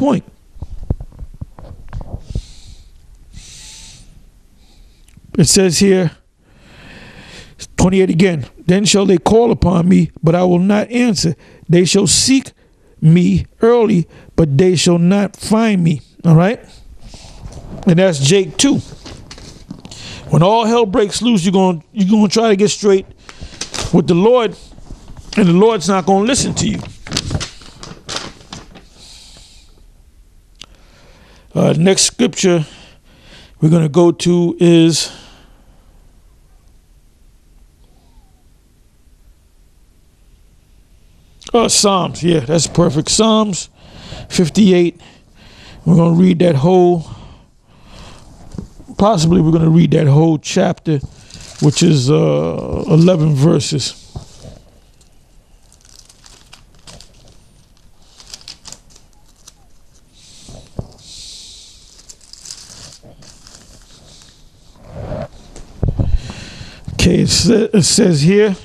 point. It says here, 28 again, then shall they call upon me, but I will not answer. They shall seek me early, but they shall not find me. All right? And that's Jake too. When all hell breaks loose, you're going to try to get straight with the Lord, and the Lord's not going to listen to you. Next scripture we're going to go to is Psalms. Yeah, that's perfect. Psalms 58. We're going to read that whole, possibly we're going to read that whole chapter, which is 11 verses. Okay, it says here,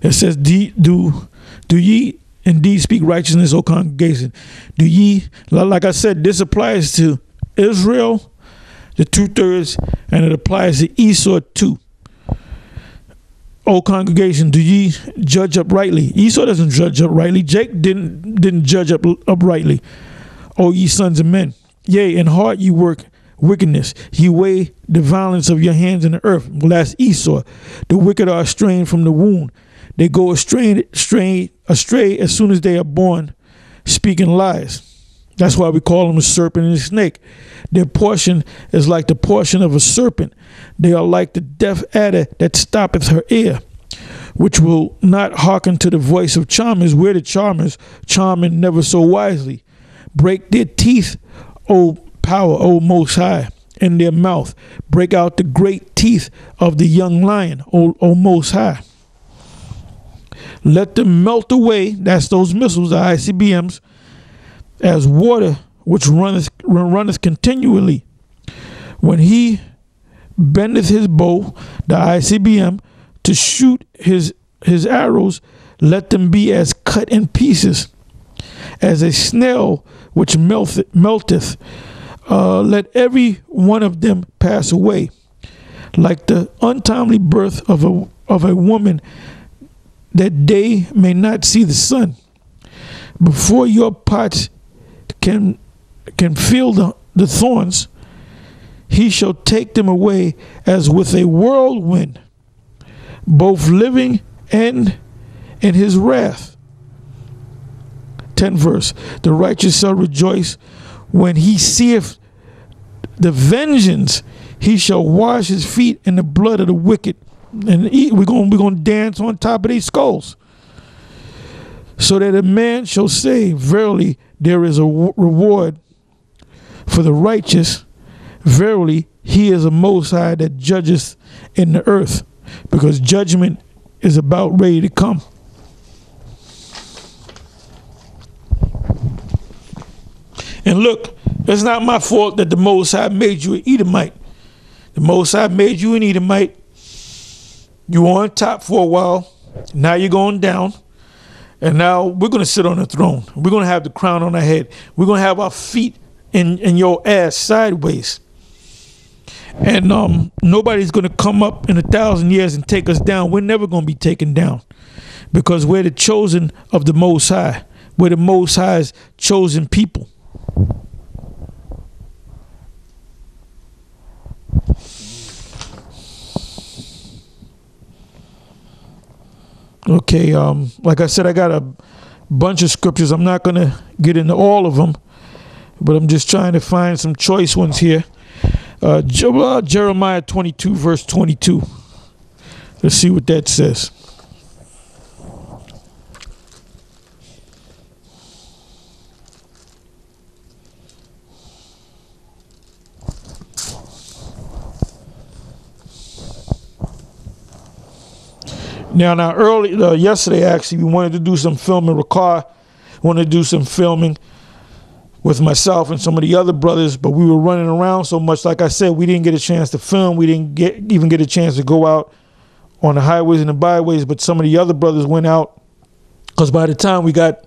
it says, do ye indeed speak righteousness, O congregation? Do ye, like I said, this applies to Israel, the 2/3, and it applies to Esau too. O congregation, do ye judge uprightly? Esau doesn't judge uprightly. Jake didn't judge uprightly. O ye sons of men, yea, in heart ye work wickedness. Ye weigh the violence of your hands in the earth. Well, that's Esau. The wicked are estranged from the womb. They go astray as soon as they are born, speaking lies. That's why we call them a serpent and a snake. Their portion is like the portion of a serpent. They are like the deaf adder that stoppeth her ear, which will not hearken to the voice of charmers. We're the charmers, charming never so wisely. Break their teeth, O power, O Most High, in their mouth. Break out the great teeth of the young lion, O Most High. Let them melt away, that's those missiles, the ICBMs, as water which runneth continually. When he bendeth his bow, the ICBM, to shoot his arrows, let them be as cut in pieces, as a snail which melteth. Let every one of them pass away, like the untimely birth of a woman, that they may not see the sun. Before your pots can feel the thorns, he shall take them away as with a whirlwind, both living and in his wrath. 10th verse. The righteous shall rejoice when he seeth the vengeance. He shall wash his feet in the blood of the wicked, and we're gonna dance on top of these skulls, so that a man shall say, verily there is a reward for the righteous. Verily he is a Most High that judgeth in the earth, because judgment is about ready to come. And look, it's not my fault that the Most High made you an Edomite. The Most High made you an Edomite. You were on top for a while. Now you're going down. And now we're going to sit on the throne. We're going to have the crown on our head. We're going to have our feet in your ass sideways. And nobody's going to come up in 1,000 years and take us down. We're never going to be taken down, because we're the chosen of the Most High. We're the Most High's chosen people. Okay, like I said, I got a bunch of scriptures. I'm not going to get into all of them, but I'm just trying to find some choice ones here. Jeremiah 22, verse 22. Let's see what that says. Now, yesterday, actually, we wanted to do some filming. Ricard wanted to do some filming with myself and some of the other brothers, but we were running around so much. Like I said, we didn't get a chance to film. We didn't even get a chance to go out on the highways and the byways, but some of the other brothers went out, because by the time we got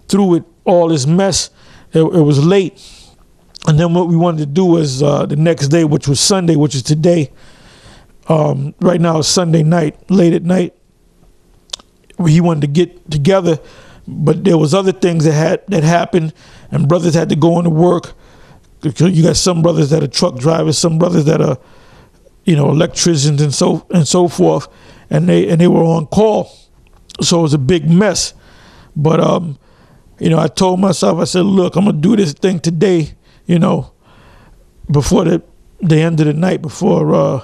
through with all this mess, it was late. And then what we wanted to do was the next day, which was Sunday, which is today. Right now it's Sunday night, late at night. He wanted to get together, but there was other things that happened, and brothers had to go into work. You got some brothers that are truck drivers, some brothers that are, electricians and so forth, and they were on call, so it was a big mess. But I told myself, I said, look, I'm gonna do this thing today, before the end of the night, before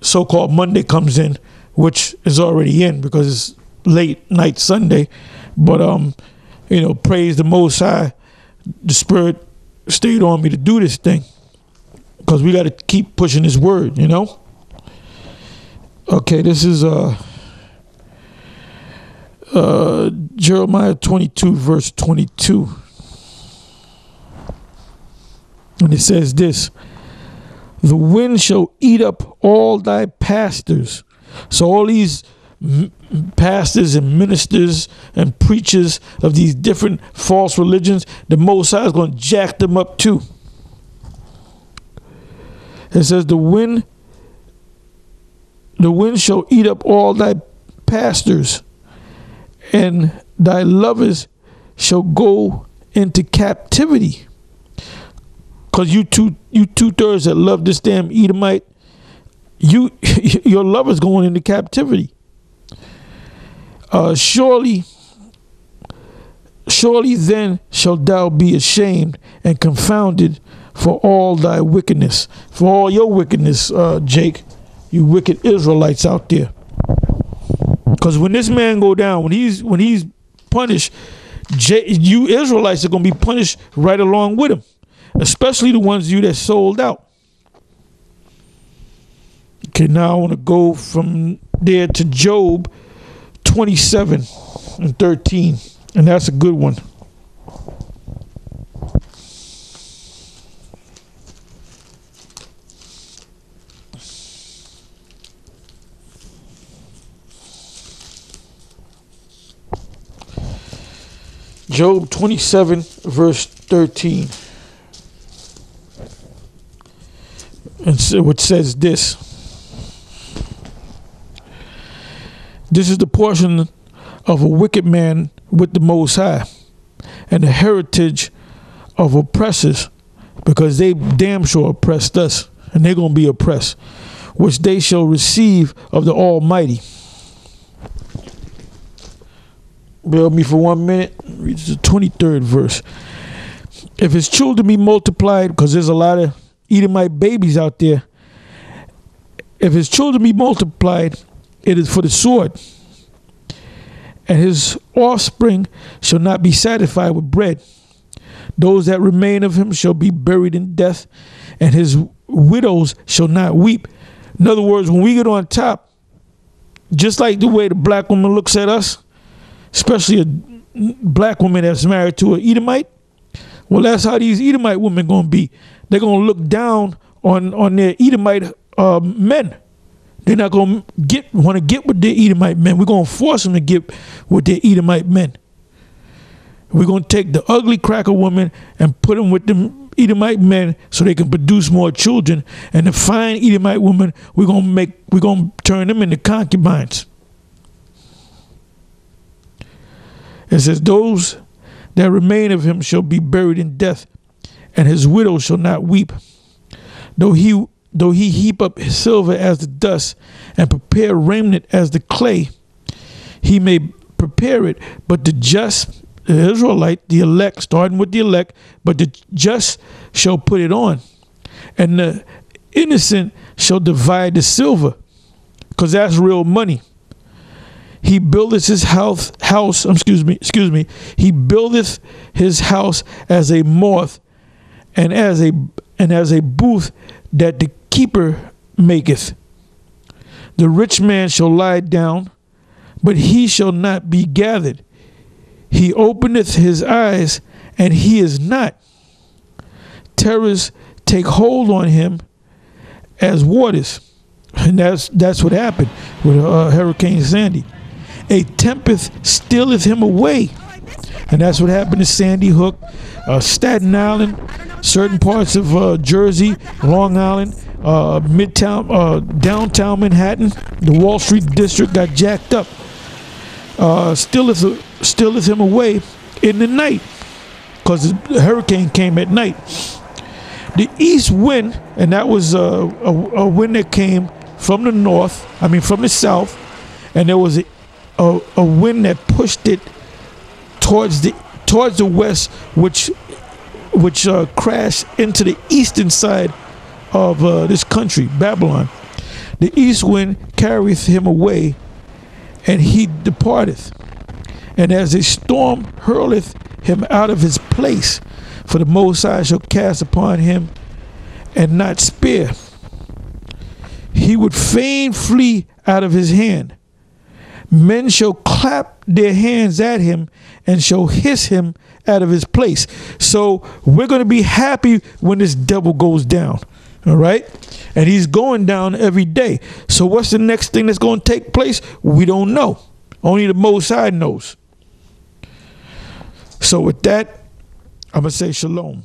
so-called Monday comes in, which is already in because it's late night Sunday. But praise the Most High, the Spirit stayed on me to do this thing, because we got to keep pushing His word, Okay, this is Jeremiah 22 verse 22, and it says this: the wind shall eat up all thy pastors. So all these pastors and ministers and preachers of these different false religions, the Most High is going to jack them up too. It says the wind shall eat up all thy pastors, and thy lovers shall go into captivity. Because you two-thirds that love this damn Edomite, your lover's going into captivity. Surely then shalt thou be ashamed and confounded for all thy wickedness, for all your wickedness, Jake, you wicked Israelites out there. Because when this man go down, when he's punished, you Israelites are going to be punished right along with him, especially the ones of you that sold out. Okay, now I want to go from there to Job 27 and 13, and that's a good one. Job 27 verse 13, and so which says this: this is the portion of a wicked man with the Most High, and the heritage of oppressors, because they damn sure oppressed us, and they're going to be oppressed, which they shall receive of the Almighty. Bear with me for 1 minute. Read the 23rd verse. If his children be multiplied, because there's a lot of Edomite babies out there. If his children be multiplied, it is for the sword, and his offspring shall not be satisfied with bread. Those that remain of him shall be buried in death, and his widows shall not weep. In other words, when we get on top, just like the way the black woman looks at us, especially a black woman that's married to an Edomite, well, that's how these Edomite women going to be. They're going to look down on their Edomite men. They're not going to want to get with their Edomite men. We're going to force them to get with their Edomite men. We're going to take the ugly cracker woman and put them with them Edomite men so they can produce more children. And the fine Edomite woman, we're going to turn them into concubines. It says, those that remain of him shall be buried in death, and his widow shall not weep. Though he heap up his silver as the dust, and prepare raiment as the clay, he may prepare it, but the just, the Israelite, the elect, starting with the elect, but the just shall put it on, and the innocent shall divide the silver, because that's real money. He buildeth his house. He buildeth his house as a moth, and as a booth that the keeper maketh. The rich man shall lie down, but he shall not be gathered. He openeth his eyes, and he is not. Terrors take hold on him as waters. And that's what happened with Hurricane Sandy. A tempest stealeth him away. And that's what happened to Sandy Hook, Staten Island, certain parts of Jersey, Long Island, Midtown, downtown Manhattan. The Wall Street district got jacked up. Stealeth him away in the night, because the hurricane came at night. The east wind, and that was a wind that came from the north, from the south, and there was a wind that pushed it towards the west, which crashed into the eastern side of this country, Babylon. The east wind carrieth him away, and he departeth. And as a storm hurleth him out of his place, for the Most High shall cast upon him and not spare. He would fain flee out of his hand. Men shall clap their hands at him and shall hiss him out of his place. So we're going to be happy when this devil goes down. All right. And he's going down every day. So what's the next thing that's going to take place? We don't know. Only the Most High knows. So with that, I'm going to say shalom.